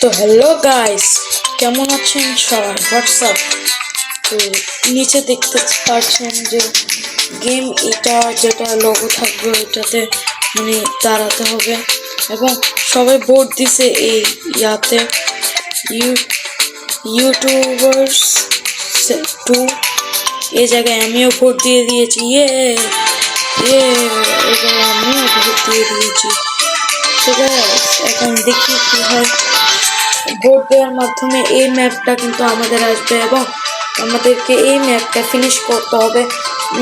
তো hello guys, কেমন আছেন সবাই? হোয়াটসঅ্যাপ। তো নিচে দেখতে পাচ্ছেন যে গেম এটা যেটা লোগো থাকবে ওইটাতে মানে দাঁড়াতে হবে এবং সবাই ভোট দিছে এই ইয়াতে ইউটিউবার্স 2 এই জায়গায় আমিও ভোট দিয়ে দিয়েছি। এই জায়গায় আমিও ভোট দিয়ে দিয়েছি। তো গাইস এখন দেখি কি হয়। ভোট দেওয়ার মাধ্যমে এই ম্যাপটা কিন্তু আমাদের আসবে এবং আমাদেরকে এই ম্যাপটা ফিনিশ করতে হবে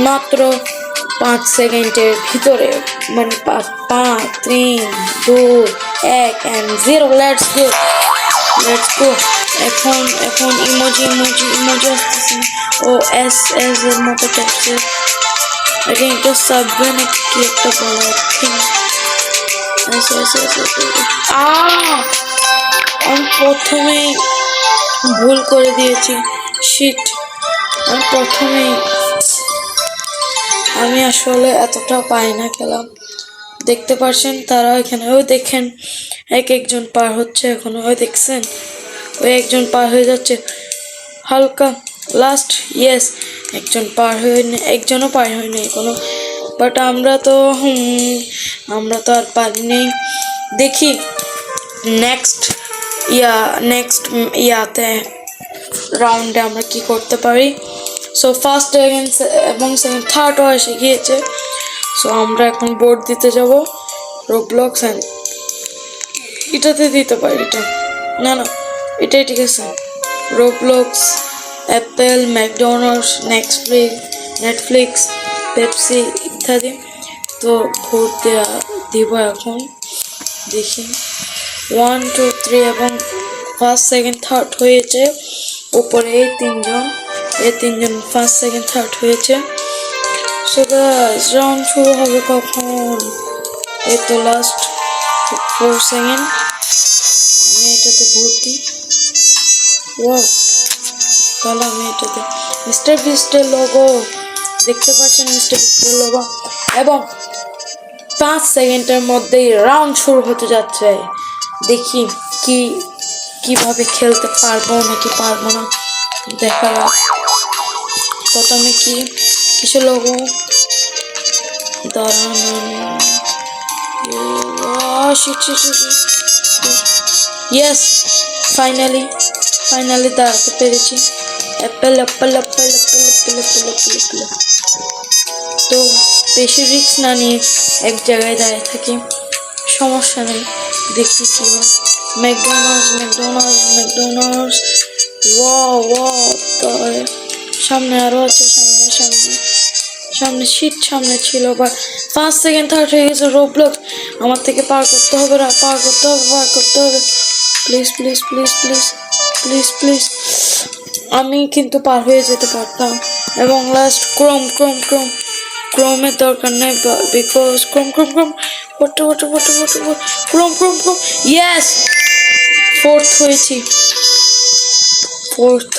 মাত্র 5 সেকেন্ডের ভিতরে, মানে 5 3 2 1 and 0। Let's go. এখন ইমোজি আসতেছে ও এস এর মতো টাইপসের। এটা সাবওয়ে নাকি কি একটা বলা ঠিক। আমি প্রথমেই ভুল করে দিয়েছি। শিট, আমি আসলে এতটা পাই না খেলা। দেখতে পাচ্ছেন তারা এখানে, ওই দেখেন একজন পার হচ্ছে এখনো, ওই দেখছেন ওই একজন পার হয়ে যাচ্ছে হালকা লাস্ট। ইয়েস, একজনও পার হয়নি কোনো, বাট আমরা তো আর পারিনি। দেখি নেক্সট ইয়াতে রাউন্ডে আমরা কি করতে পারি। সো ফার্স্ট এবং সেকেন্ড থার্ডও এসে গিয়েছে। সো আমরা এখন বোর্ড দিতে যাব রোবলক্স অ্যান্ড এটাতে দিতে পারি। এটা না এটাই ঠিক আছে। Roblox, Apple, McDonald's, Netflix, Pepsi ইত্যাদি। তো ভোট দিব এখন। দেখি 1 2 3 এবং ফার্স্ট সেকেন্ড থার্ড হয়েছে উপরে এই তিনজন ফার্স্ট সেকেন্ড থার্ড হয়েছে। সো গাইস রাউন্ড শুরু হবে কখন? এই তো লাস্ট 4 সেকেন্ড। আমি এটাতে ভোট দিই। তাহলে আমি এটাতে মিস্টার বিস্টের লোগো দেখতে পাচ্ছেন, এবং 5 সেকেন্ডের মধ্যেই রাউন্ড শুরু হতে যাচ্ছে। দেখি কিভাবে খেলতে পারবো নাকি পারবো না দেখা যাক। প্রথমে কিছু লোগো ইয়েস, ফাইনালি দাঁড়াতে পেরেছি। অ্যাপেল। তো বেশি রিস্ক না নিয়ে এক জায়গায় দাঁড়িয়ে থাকি, সমস্যা নেই। দেখি কি হয়। ম্যাকডোনাল্ডস। তাহলে সামনে আরো আছে, সামনে ছিল, বাট 5 সেকেন্ড থার্ড হয়ে গেছে। রোবলক্স আমার থেকে পার করতে হবে। প্লিজ। আমি কিন্তু পার হয়ে যেতে পারতাম। এবং লাস্ট ক্রোমের দরকার নেই, বিকজ ক্রোম ইয়েস, ফোর্থ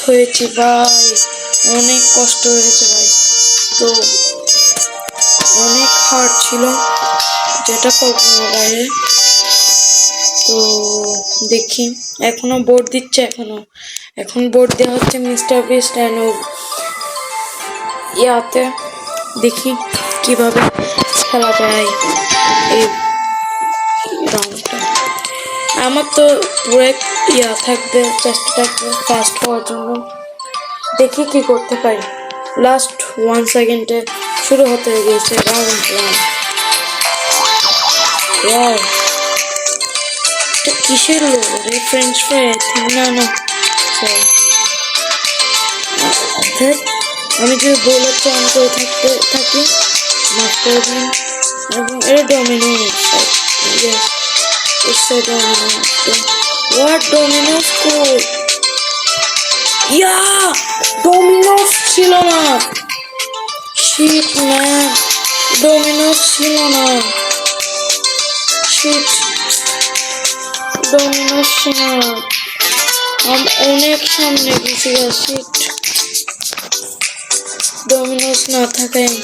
হয়েছি ভাই। অনেক কষ্ট হয়েছে ভাই, তো অনেক হার্ড ছিল যেটা কল্পনার বাইরে। তো দেখি এখনো বোর্ড দিচ্ছে, এখন বোর্ড দেওয়া হচ্ছে মিস্টার বিস্ট অ্যান্ড ইয়াতে। দেখি কিভাবে খেলা যায় এই রাউন্ডটা। আমার তো পুরো চেষ্টা থাকবে ফার্স্ট হওয়ার জন্য। দেখি কি করতে পারি। লাস্ট 1 সেকেন্ডে শুরু হতে গিয়েছে রাউন্ড 1। এটা কিসের লোগো রে? ফ্রেঞ্চ ফ্রাই না আমি যদি বোলার অন করে থাকি মাফ করে দিন। এবং এটা ডমিনোস ডমিনোস ছিল না। শিট ম্যান, ডমিনোস ছিল না। আমি অনেক সামনে গেছি। শিট, ডমিনোস না থাকায়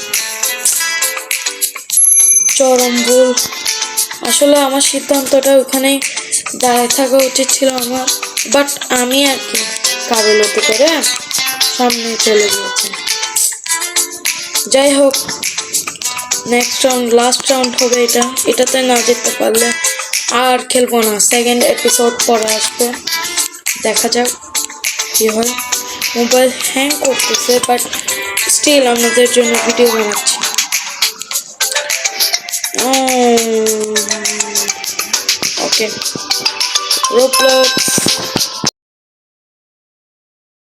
চরম ভুল। আসলে আমার সিদ্ধান্তটা ওখানেই দাঁড়ায় থাকা উচিত ছিল আমার, বাট আমি আর কি কাবিলতি করে সামনে চলে গিয়েছি। যাই হোক, নেক্সট রাউন্ড, লাস্ট রাউন্ড হবে এটা। এটাতে না জিততে পারলে আর খেলবো না, সেকেন্ড এপিসোড পরে আসবে, দেখা যাক কি হয়। মোবাইল হ্যাং করতেছে, বাট স্টিল আমাদের জন্য ভিডিও বানাচ্ছি। ওকে, Roblox